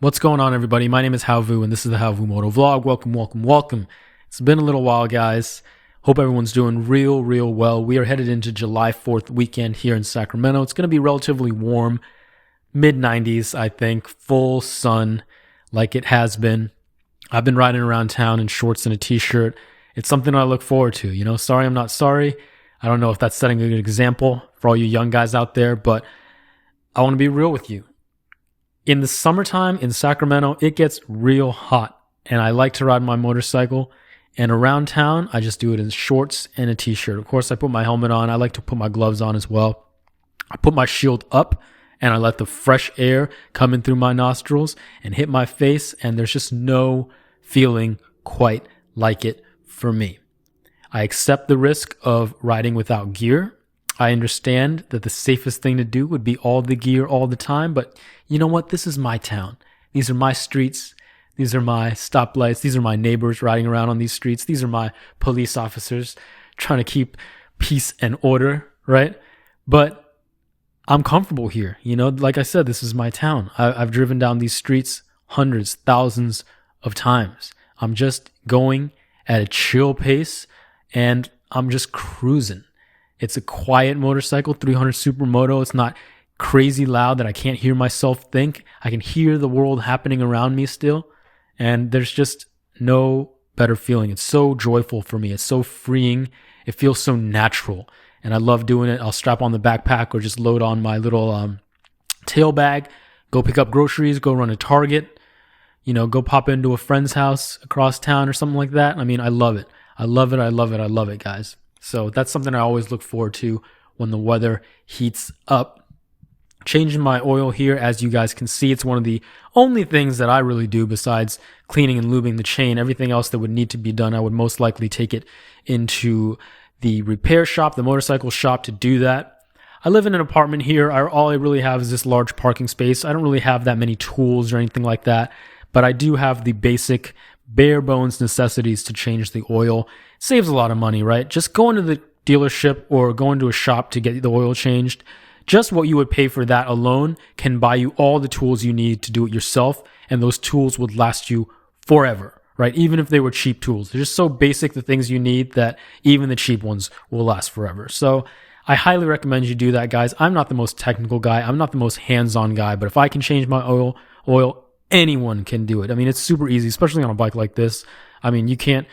What's going on, everybody? My name is Halvu, and this is the Halvu Moto Vlog. Welcome. It's been a little while, guys. Hope everyone's doing real well. We are headed into July 4th weekend here in Sacramento. It's going to be relatively warm, mid-90s, I think, full sun like it has been. I've been riding around town in shorts and a t-shirt. It's something I look forward to, you know? Sorry, I'm not sorry. I don't know if that's setting a good example for all you young guys out there, but I want to be real with you. In the summertime in Sacramento, it gets real hot, and I like to ride my motorcycle. And around town, I just do it in shorts and a t-shirt. Of course, I put my helmet on. I like to put my gloves on as well. I put my shield up, and I let the fresh air come in through my nostrils and hit my face, and there's just no feeling quite like it for me. I accept the risk of riding without gear. I understand that the safest thing to do would be all the gear all the time, but you know what? This is my town. These are my streets. These are my stoplights. These are my neighbors riding around on these streets. These are my police officers trying to keep peace and order, right? But I'm comfortable here. You know, like I said, this is my town. I've driven down these streets hundreds, thousands of times. I'm just going at a chill pace, and I'm just cruising. It's a quiet motorcycle, 300 Supermoto. It's not crazy loud that I can't hear myself think. I can hear the world happening around me still. And there's just no better feeling. It's so joyful for me. It's so freeing. It feels so natural. And I love doing it. I'll strap on the backpack or just load on my little tail bag, go pick up groceries, go run a Target, you know, go pop into a friend's house across town or something like that. I mean, I love it. I love it, guys. So that's something I always look forward to when the weather heats up. Changing my oil here, as you guys can see, it's one of the only things that I really do besides cleaning and lubing the chain. Everything else that would need to be done, I would most likely take it into the repair shop, the motorcycle shop, to do that. I live in an apartment here. All I really have is this large parking space. I don't really have that many tools or anything like that, but I do have the basic bare bones necessities to change the oil. It saves a lot of money, right? Just going to the dealership or going to a shop to get the oil changed, just what you would pay for that alone can buy you all the tools you need to do it yourself, and those tools would last you forever, right? Even if they were cheap tools. They're just so basic, the things you need, that even the cheap ones will last forever. So I highly recommend you do that, guys. I'm not the most technical guy. I'm not the most hands-on guy, but if I can change my oil, anyone can do it. I mean, it's super easy, especially on a bike like this. I mean, you can't,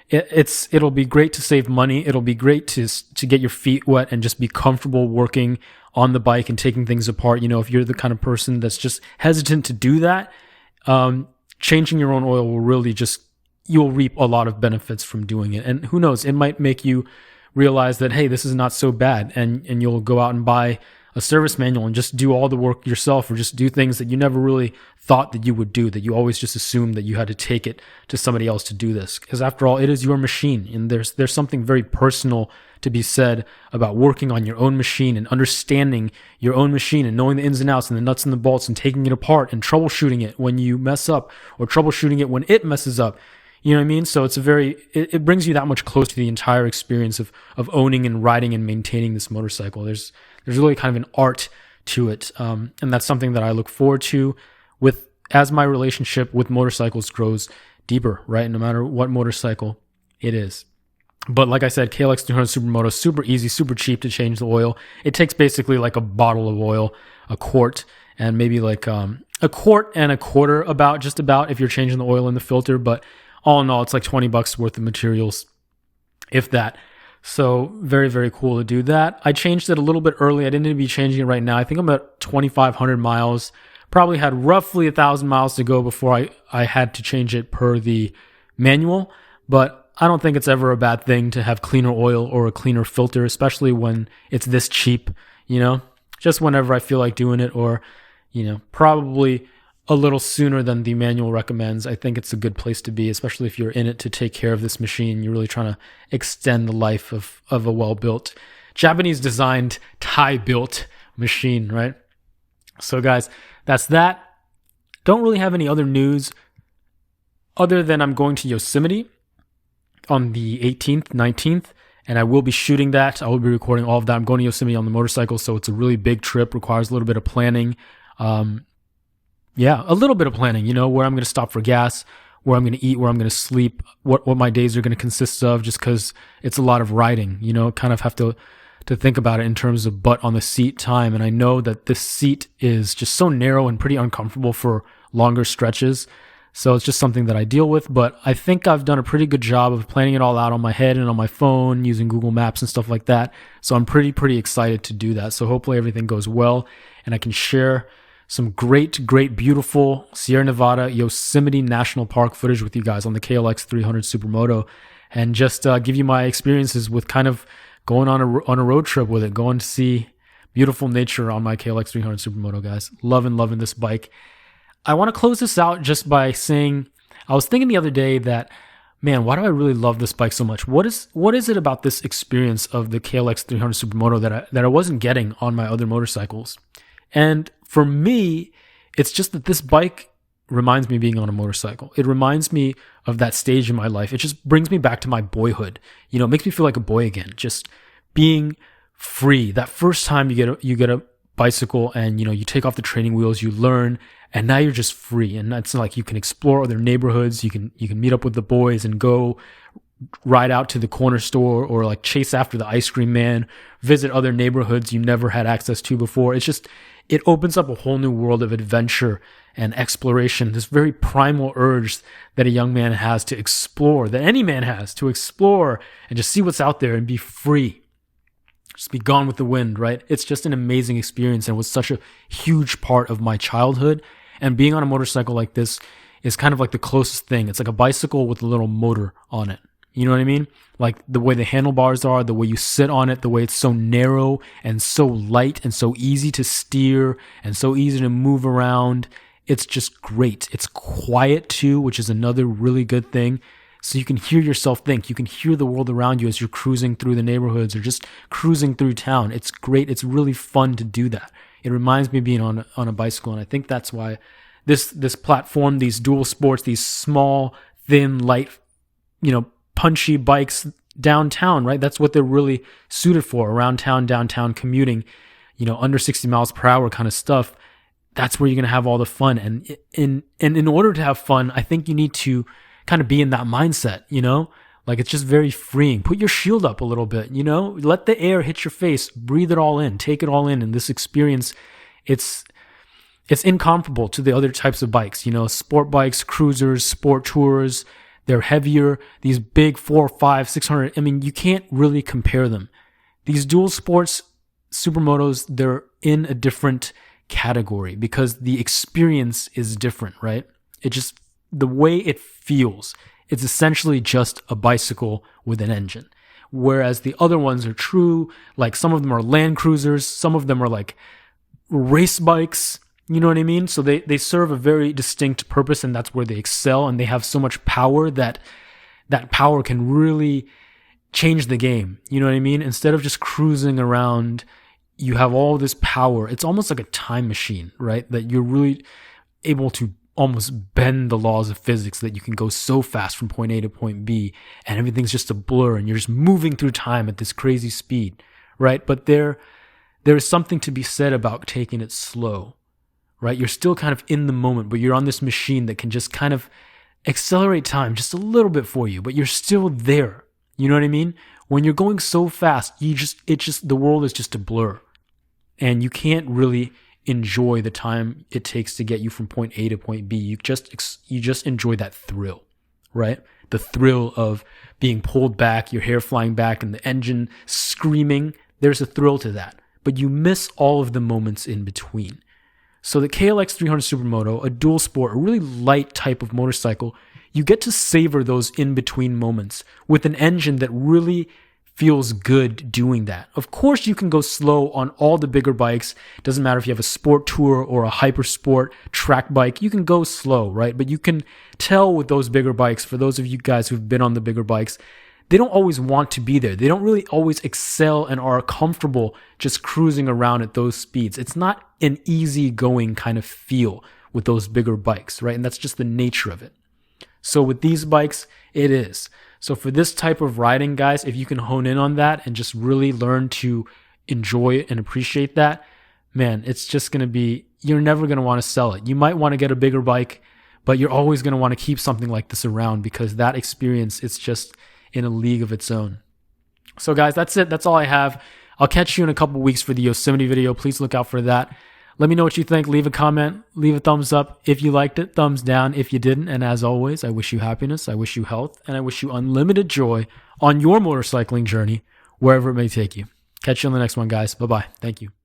it'll be great to save money. It'll be great to get your feet wet and just be comfortable working on the bike and taking things apart. You know, if you're the kind of person that's just hesitant to do that, changing your own oil will really you'll reap a lot of benefits from doing it. And who knows, it might make you realize that, hey, this is not so bad. And you'll go out and buy a service manual and just do all the work yourself, or just do things that you never really thought that you would do, that you always just assumed that you had to take it to somebody else to do this. Because after all, it is your machine, and there's something very personal to be said about working on your own machine and understanding your own machine and knowing the ins and outs and the nuts and the bolts and taking it apart and troubleshooting it when you mess up, or troubleshooting it when it messes up. You know what I mean? So it brings you that much closer to the entire experience of owning and riding and maintaining this motorcycle. There's really kind of an art to it. And that's something that I look forward to as my relationship with motorcycles grows deeper, right? No matter what motorcycle it is. But like I said, KLX300 Supermoto, super easy, super cheap to change the oil. It takes basically like a bottle of oil, a quart, and maybe like a quart and a quarter just about if you're changing the oil in the filter. But all in all, it's like $20 worth of materials, if that. So very cool to do that. I changed it a little bit early. I didn't need to be changing it right now. I think I'm at 2,500 miles. Probably had roughly 1,000 miles to go before I had to change it per the manual. But I don't think it's ever a bad thing to have cleaner oil or a cleaner filter, especially when it's this cheap, you know, just whenever I feel like doing it, or, you know, probably a little sooner than the manual recommends. I think it's a good place to be, especially if you're in it to take care of this machine. You're really trying to extend the life of a well-built, Japanese designed, Thai-built machine, right? So guys, that's that. Don't really have any other news other than I'm going to Yosemite on the 18th, 19th, and I will be shooting that. I will be recording all of that. I'm going to Yosemite on the motorcycle, so it's a really big trip, requires a little bit of planning. Yeah, a little bit of planning, where I'm going to stop for gas, where I'm going to eat, where I'm going to sleep, what my days are going to consist of, just because it's a lot of riding, kind of have to think about it in terms of butt on the seat time. And I know that this seat is just so narrow and pretty uncomfortable for longer stretches. So it's just something that I deal with, but I think I've done a pretty good job of planning it all out on my head and on my phone using Google Maps and stuff like that. So I'm pretty excited to do that. So hopefully everything goes well and I can share some great, beautiful Sierra Nevada Yosemite National Park footage with you guys on the KLX300 Supermoto, and just give you my experiences with kind of going on a road trip with it, going to see beautiful nature on my KLX300 Supermoto, guys. Loving this bike. I want to close this out just by saying, I was thinking the other day that, man, why do I really love this bike so much? What is it about this experience of the KLX300 Supermoto that I wasn't getting on my other motorcycles? And for me, it's just that this bike reminds me of being on a motorcycle. It reminds me of that stage in my life. It just brings me back to my boyhood. It makes me feel like a boy again, just being free. That first time you get a bicycle and, you take off the training wheels, you learn, and now you're just free. And that's like, you can explore other neighborhoods. You can meet up with the boys and go ride out to the corner store, or like chase after the ice cream man, visit other neighborhoods you never had access to before. It opens up a whole new world of adventure and exploration, this very primal urge that a young man has to explore, that any man has to explore and just see what's out there and be free. Just be gone with the wind, right? It's just an amazing experience and was such a huge part of my childhood. And being on a motorcycle like this is kind of like the closest thing. It's like a bicycle with a little motor on it. You know what I mean? Like the way the handlebars are, the way you sit on it, the way it's so narrow and so light and so easy to steer and so easy to move around. It's just great. It's quiet too, which is another really good thing. So you can hear yourself think. You can hear the world around you as you're cruising through the neighborhoods or just cruising through town. It's great. It's really fun to do that. It reminds me of being on a bicycle, and I think that's why this platform, these dual sports, these small, thin, light, punchy bikes downtown, right? That's what they're really suited for, around town, downtown, commuting, under 60 miles per hour kind of stuff. That's where you're going to have all the fun. And in order to have fun, I think you need to kind of be in that mindset, like it's just very freeing. Put your shield up a little bit, let the air hit your face, breathe it all in, take it all in. And this experience, it's incomparable to the other types of bikes, sport bikes, cruisers, sport tours. They're heavier, these big 400, 500, 600. I mean, you can't really compare them. These dual sports supermotos, they're in a different category because the experience is different, right? The way it feels, it's essentially just a bicycle with an engine. Whereas the other ones are true, like some of them are Land Cruisers, some of them are like race bikes. You know what I mean? So they serve a very distinct purpose, and that's where they excel, and they have so much power that power can really change the game. You know what I mean? Instead of just cruising around, you have all this power. It's almost like a time machine, right? That you're really able to almost bend the laws of physics, that you can go so fast from point A to point B, and everything's just a blur, and you're just moving through time at this crazy speed, right? But there is something to be said about taking it slow. Right? You're still kind of in the moment, but you're on this machine that can just kind of accelerate time just a little bit for you, but you're still there. You know what I mean? When you're going so fast, the world is just a blur, and you can't really enjoy the time it takes to get you from point A to point B. You just enjoy that thrill, right? The thrill of being pulled back, your hair flying back, and the engine screaming. There's a thrill to that, but you miss all of the moments in between. So the KLX300 Supermoto, a dual sport, a really light type of motorcycle, you get to savor those in-between moments with an engine that really feels good doing that. Of course, you can go slow on all the bigger bikes. Doesn't matter if you have a sport tour or a hyper sport track bike, you can go slow, right? But you can tell with those bigger bikes, for those of you guys who've been on the bigger bikes, they don't always want to be there. They don't really always excel and are comfortable just cruising around at those speeds. It's not an easy-going kind of feel with those bigger bikes, right? And that's just the nature of it. So with these bikes, it is. So for this type of riding, guys, if you can hone in on that and just really learn to enjoy it and appreciate that, man, it's just going to be you're never going to want to sell it. You might want to get a bigger bike, but you're always going to want to keep something like this around because that experience, it's just in a league of its own. So guys, that's it. That's all I have. I'll catch you in a couple weeks for the Yosemite video. Please look out for that. Let me know what you think. Leave a comment. Leave a thumbs up if you liked it. Thumbs down if you didn't. And as always, I wish you happiness. I wish you health. And I wish you unlimited joy on your motorcycling journey, wherever it may take you. Catch you on the next one, guys. Bye-bye. Thank you.